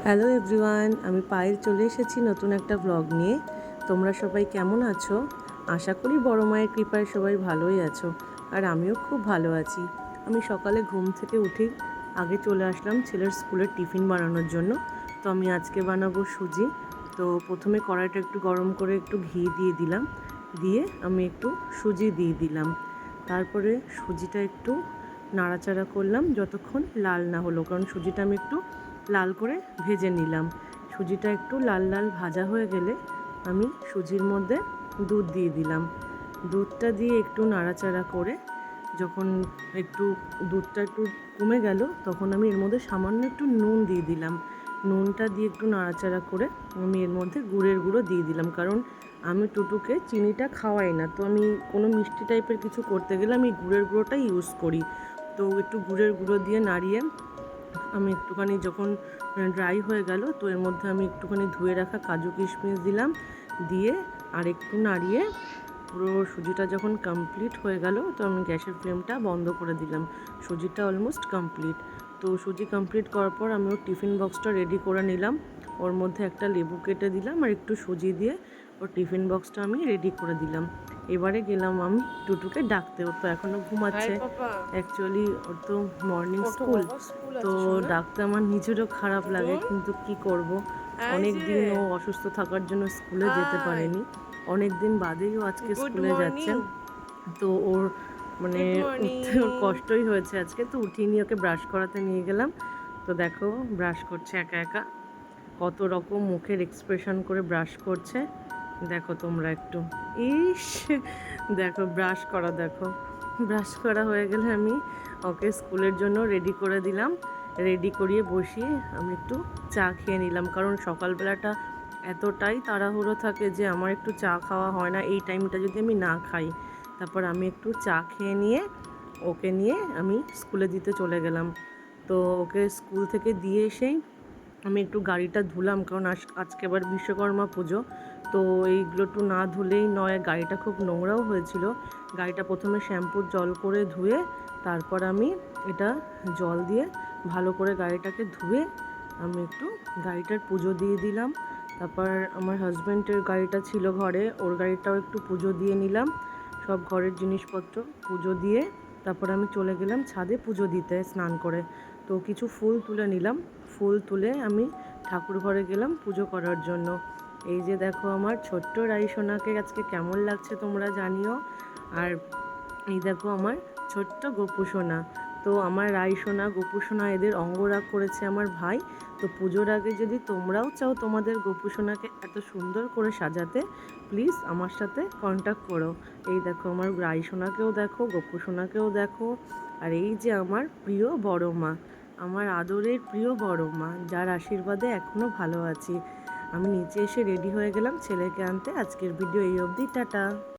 Hello everyone, আমি পায়েল চলে এসেছি নতুন একটা ব্লগ নিয়ে। তোমরা সবাই কেমন আছো? আশা করি বড় মায়ের কৃপায় সবাই ভালোই আছো, আর আমিও খুব ভালো আছি। আমি সকালে ঘুম থেকে উঠেই আগে চলে আসলাম ছেলের স্কুলের টিফিন বানানোর জন্য। তো আমি আজকে বানাবো সুজি। তো প্রথমে কড়াইটা একটু গরম করে একটু ঘি দিয়ে দিলাম, দিয়ে আমি একটু সুজি দিয়ে দিলাম। তারপরে সুজিটা একটু নাড়াচাড়া করলাম যতক্ষণ লাল না হলো, কারণ সুজিটা আমি একটু লাল করে ভেজে নিলাম। সুজিটা একটু লাল লাল ভাজা হয়ে গেলে আমি সুজির মধ্যে দুধ দিয়ে দিলাম। দুধটা দিয়ে একটু নাড়াচাড়া করে যখন একটু দুধটা একটু কমে গেল, তখন আমি এর মধ্যে সামান্য একটু নুন দিয়ে দিলাম। নুনটা দিয়ে একটু নাড়াচাড়া করে আমি এর মধ্যে গুড়ের গুঁড়ো দিয়ে দিলাম, কারণ আমি টুটুকে চিনিটা খাওয়াই না। তো আমি কোনো মিষ্টি টাইপের কিছু করতে গেলে আমি গুড়ের গুঁড়োটাই ইউজ করি। তো একটু গুড়ের গুঁড়ো দিয়ে নাড়িয়ে আমি একটুখানি যখন ড্রাই হয়ে গেল, তো এর মধ্যে আমি একটুখানি ধুয়ে রাখা কাজু কিশমিশ দিলাম, দিয়ে আর একটু নাড়িয়ে পুরো সুজিটা যখন কমপ্লিট হয়ে গেল, তো আমি গ্যাসের ফ্লেমটা বন্ধ করে দিলাম। সুজিটা অলমোস্ট কমপ্লিট। তো সুজি কমপ্লিট করার পর আমি ওর টিফিন বক্সটা রেডি করে নিলাম। ওর মধ্যে একটা লেবু কেটে দিলাম আর একটু সুজি দিয়ে ওর টিফিন বক্সটা আমি রেডি করে দিলাম। এবারে গেলাম আমি টুটুকে ডাকতে। ওর তো এখনও ঘুমাচ্ছে, অ্যাকচুয়ালি ওর তো মর্নিং স্কুল। তো ডাকতে আমার নিজেরও খারাপ লাগে, কিন্তু কি করব, অনেক দিন ও অসুস্থ থাকার জন্য স্কুলে যেতে পারেনি। অনেক দিন বাদেই ও আজকে স্কুলে যাচ্ছে। তো ওর মানে উঠতে ওর কষ্টই হয়েছে আজকে। তো উঠিয়ে নিয়ে ওকে ব্রাশ করাতে নিয়ে গেলাম। তো দেখো ব্রাশ করছে একা একা, কত রকম মুখের এক্সপ্রেশন করে ব্রাশ করছে। দেখো তোমরা একটু, ইস দেখো ব্রাশ করা, দেখো ব্রাশ করা হয়ে গেলে আমি ওকে স্কুলের জন্য রেডি করে দিলাম। রেডি করিয়ে বসিয়ে আমি একটু চা খেয়ে নিলাম, কারণ সকালবেলাটা এতটাই তাড়াহুড়ো থাকে যে আমার একটু চা খাওয়া হয় না। এই টাইমটা যদি আমি না খাই, তারপর আমি একটু চা খেয়ে নিয়ে ওকে নিয়ে আমি স্কুলে দিতে চলে গেলাম। তো ওকে স্কুল থেকে দিয়ে এসেই আমি একটু গাড়িটা ধুলাম, কারণ আজকে আবার বিশ্বকর্মা পুজো। তো এইগুলো একটু না ধুলেই নয়, গাড়িটা খুব নোংরাও হয়েছিল। গাড়িটা প্রথমে শ্যাম্পুর জল করে ধুয়ে তারপর আমি এটা জল দিয়ে ভালো করে গাড়িটাকে ধুয়ে আমি একটু গাড়িটার পুজো দিয়ে দিলাম। তারপর আমার হাজব্যান্ডের গাড়িটা ছিল ঘরে, ওর গাড়িটাও একটু পুজো দিয়ে নিলাম। সব ঘরের জিনিসপত্র পুজো দিয়ে তারপর আমি চলে গেলাম ছাদে পুজো দিতে স্নান করে। তো কিছু ফুল তুলে নিলাম, ফুল তুলে আমি ঠাকুর ঘরে গেলাম পুজো করার জন্য। এই যে দেখো আমার ছোট্ট রাইসোনাকে আজকে কেমন লাগছে তোমরা জানিও। আর এই দেখো আমার ছোট্ট গোপুসোনা। তো আমার রাইসোনা গোপুসোনা এদের অঙ্গরাগ করেছে আমার ভাই। তো পুজোর আগে যদি তোমরাও চাও তোমাদের গোপুসোনাকে এত সুন্দর করে সাজাতে, প্লিজ আমার সাথে কন্ট্যাক্ট করো। এই দেখো আমার রাইসোনাকেও দেখো, গোপুসোনাকেও দেখো। আর এই যে আমার প্রিয় বড় মা, আমার আদরের প্রিয় বড় মা, যার আশীর্বাদে এখনও ভালো আছি। আমি নিচে এসে রেডি হয়ে গেলাম ছেলেকে আনতে। আজকের ভিডিও এই অবধি, টাটা।